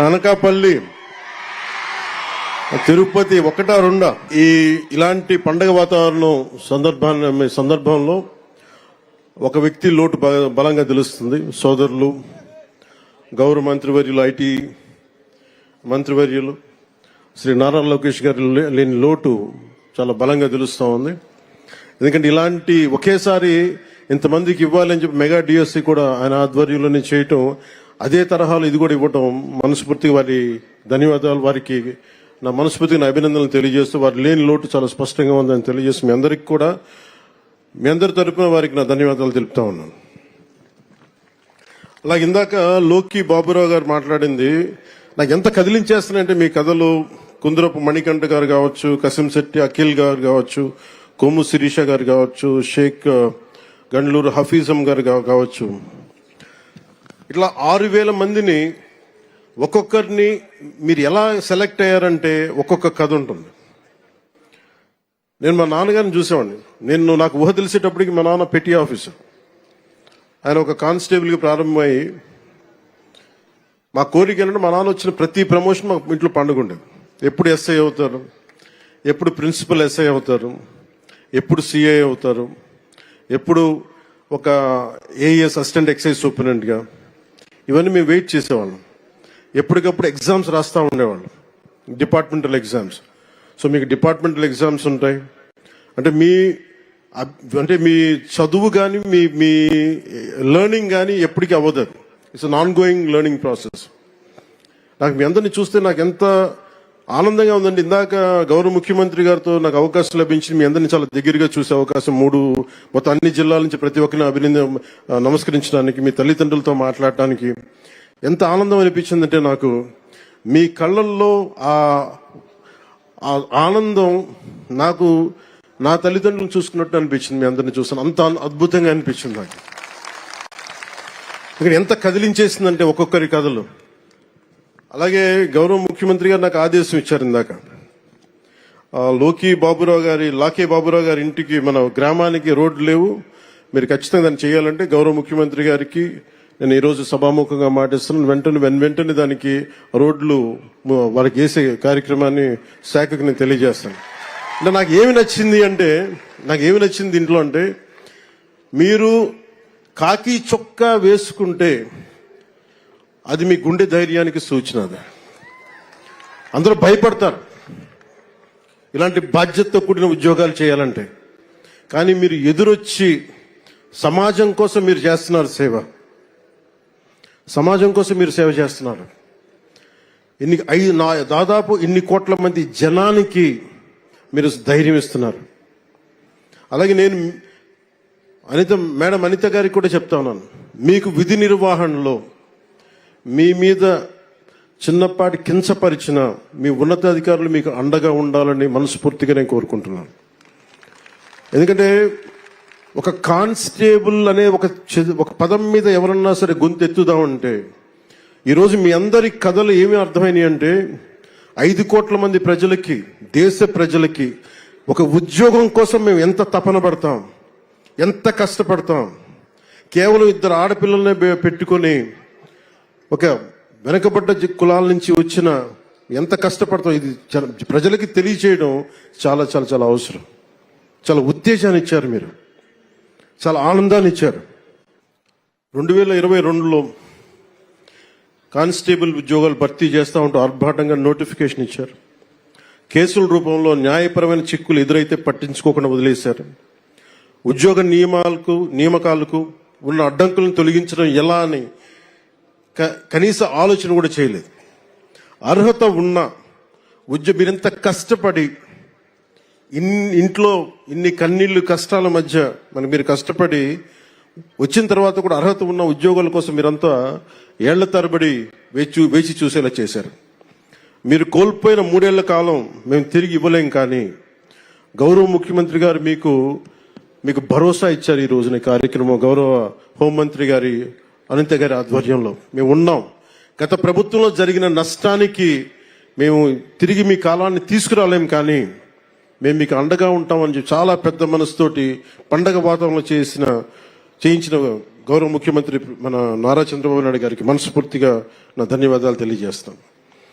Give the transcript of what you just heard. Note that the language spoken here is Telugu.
అనకాపల్లి, తిరుపతి ఒకటా రెండా ఇలాంటి పండగ వాతావరణం సందర్భంలో ఒక వ్యక్తి లోటు బలంగా తెలుస్తుంది. సోదరులు, గౌరవ మంత్రివర్యులు, ఐటీ మంత్రివర్యులు శ్రీ నారా లోకేష్ గారు లేని లోటు చాలా బలంగా తెలుస్తూ ఉంది. ఎందుకంటే ఇలాంటి ఒకేసారి ఇంతమందికి ఇవ్వాలని చెప్పి మెగా డిఎస్సి కూడా ఆయన ఆధ్వర్యంలోనే చేయటం, అదే తరహాలో ఇది కూడా ఇవ్వటం మనస్ఫూర్తిగా వారి ధన్యవాదాలు, వారికి నా మనస్ఫూర్తిగా అభినందనలు తెలియజేస్తూ వారి లేని లోటు చాలా స్పష్టంగా ఉందని తెలియజేస్తూ మీ అందరి తరపున వారికి నా ధన్యవాదాలు తెలుపుతా ఉన్నాను. అలాగే ఇందాక లోకి బాబురావు గారు మాట్లాడింది నాకు ఎంత కదిలించేస్తున్నాయంటే, మీ కథలు కుందరపు మణికంఠ గారు కావచ్చు, కసింశెట్టి అఖిల్ గారు కావచ్చు, కొమ్ము శిరీష గారు కావచ్చు, షేక్ గండ్లూరు హఫీజం గారు కావచ్చు, ఇట్లా 6,000 మందిని ఒక్కొక్కరిని మీరు ఎలా సెలెక్ట్ అయ్యారంటే ఒక్కొక్క కథ ఉంటుంది. నేను మా నాన్నగారిని చూసేవాడిని. నాకు ఊహ తెలిసేటప్పటికి మా నాన్న పెట్టి ఆఫీసర్, ఆయన ఒక కానిస్టేబుల్గా ప్రారంభమై మా కోరిక ఏంటంటే మా నాన్న వచ్చిన ప్రతి ప్రమోషన్ మా ఇంట్లో పండుగ ఉండేది. ఎప్పుడు ఎస్ఐ అవుతారు, ఎప్పుడు ప్రిన్సిపల్ ఎస్ఐ అవుతారు, ఎప్పుడు సిఐ అవుతారు, ఎప్పుడు ఒక ఏఎస్ అసిస్టెంట్ ఎక్సైజ్ సూపరింటెండెంట్గా, ఇవన్నీ మేము వెయిట్ చేసేవాళ్ళం. ఎప్పటికప్పుడు ఎగ్జామ్స్ రాస్తూ ఉండేవాళ్ళం, డిపార్ట్మెంటల్ ఎగ్జామ్స్. సో మీకు డిపార్ట్మెంటల్ ఎగ్జామ్స్ ఉంటాయి అంటే మీ చదువు కానీ మీ లెర్నింగ్ కానీ ఎప్పటికీ అవ్వదు. It's an on going learning process. నాకు మీ అందరినీ చూస్తే నాకు ఎంత ఆనందంగా ఉందండి. ఇందాక గౌరవ ముఖ్యమంత్రి గారితో నాకు అవకాశం లభించింది, మీ అందరినీ చాలా దగ్గరగా చూసే అవకాశం, మొత్తం అన్ని జిల్లాల నుంచి ప్రతి ఒక్కరిని నమస్కరించడానికి, మీ తల్లిదండ్రులతో మాట్లాడటానికి ఎంత ఆనందం అనిపించిందంటే, నాకు మీ కళ్ళల్లో ఆ ఆనందం నాకు నా తల్లిదండ్రులను చూసుకున్నట్టు అనిపించింది. మీ అందరినీ చూసాను, అంత అద్భుతంగా అనిపించింది నాకు. ఇక్కడ ఎంత కదిలించేసిందంటే ఒక్కొక్కరి కథలు. అలాగే గౌరవ ముఖ్యమంత్రి గారు నాకు ఆదేశం ఇచ్చారు ఇందాక, లాకే బాబురావు గారి ఇంటికి, మన గ్రామానికి రోడ్లు లేవు, మీరు ఖచ్చితంగా దాన్ని చేయాలంటే గౌరవ ముఖ్యమంత్రి గారికి నేను ఈరోజు సభాముఖంగా మాటిస్తున్నాను. వెంటనే దానికి రోడ్లు వారికి వేసే కార్యక్రమాన్ని శాఖకు నేను తెలియజేస్తాను. అంటే నాకు ఏమి నచ్చింది దీంట్లో అంటే, మీరు కాకి చొక్కా వేసుకుంటే అది మీ గుండె ధైర్యానికి సూచన. అది అందరూ భయపడతారు ఇలాంటి బాధ్యతతో కూడిన ఉద్యోగాలు చేయాలంటే. కానీ మీరు ఎదురొచ్చి సమాజం కోసం మీరు చేస్తున్నారు సేవ, సమాజం కోసం మీరు సేవ చేస్తున్నారు. దాదాపు ఇన్ని కోట్ల మంది జనానికి మీరు ధైర్యం ఇస్తున్నారు. అలాగే నేను మేడం అనిత గారికి కూడా చెప్తా ఉన్నాను, మీకు విధి నిర్వహణలో మీ మీద చిన్నపాటి కించపరిచిన మీ ఉన్నతాధికారులు మీకు అండగా ఉండాలని మనస్ఫూర్తిగా నేను కోరుకుంటున్నాను. ఎందుకంటే ఒక కానిస్టేబుల్ అనే ఒక పదం మీద ఎవరన్నా సరే గొంతెత్తుదామంటే, ఈరోజు మీ అందరి కథలు ఏమి అర్థమైనాయి అంటే, 5 కోట్ల మంది ప్రజలకి, దేశ ప్రజలకి ఒక ఉద్యోగం కోసం మేము ఎంత తపన పడతాం, ఎంత కష్టపడతాం. కేవలం 2 ఆడపిల్లలనే పెట్టుకొని ఒక వెనకబడ్డ కులాల నుంచి వచ్చిన ఎంత కష్టపడతాం, ఇది ప్రజలకి తెలియచేయడం చాలా చాలా చాలా అవసరం. చాలా ఉత్తేజాన్ని ఇచ్చారు మీరు, చాలా ఆనందాన్ని ఇచ్చారు. 2022లో కానిస్టేబుల్ ఉద్యోగాలు భర్తీ చేస్తూ ఉంటూ ఆర్భాటంగా నోటిఫికేషన్ ఇచ్చారు. కేసుల రూపంలో న్యాయపరమైన చిక్కులు ఎదురైతే పట్టించుకోకుండా వదిలేశారు. ఉద్యోగ నియామకాలకు ఉన్న అడ్డంకులను తొలగించడం ఎలా అని కనీస ఆలోచన కూడా చేయలేదు. అర్హత ఉన్న మీరింత కష్టపడి ఇంట్లో ఇన్ని కన్నీళ్లు కష్టాల మధ్య మీరు కష్టపడి వచ్చిన తర్వాత కూడా అర్హత ఉన్న ఉద్యోగాల కోసం మీరంతా ఏళ్ల తరబడి వేచి చూసేలా చేశారు. మీరు కోల్పోయిన 3 ఏళ్ల కాలం మేము తిరిగి ఇవ్వలేం, కానీ గౌరవ ముఖ్యమంత్రి గారు మీకు భరోసా ఇచ్చారు. ఈ రోజున కార్యక్రమం గౌరవ హోంమంత్రి గారి అనిత గారి ఆధ్వర్యంలో మేము ఉన్నాం. గత ప్రభుత్వంలో జరిగిన నష్టానికి మేము తిరిగి మీ కాలాన్ని తీసుకురాలేం, కానీ మేము మీకు అండగా ఉంటామని చెప్పి చాలా పెద్ద మనసుతోటి పండగ వాతావరణంలో చేయించిన గౌరవ ముఖ్యమంత్రి మన నారా చంద్రబాబు నాయుడు గారికి మనస్ఫూర్తిగా నా ధన్యవాదాలు తెలియజేస్తాను.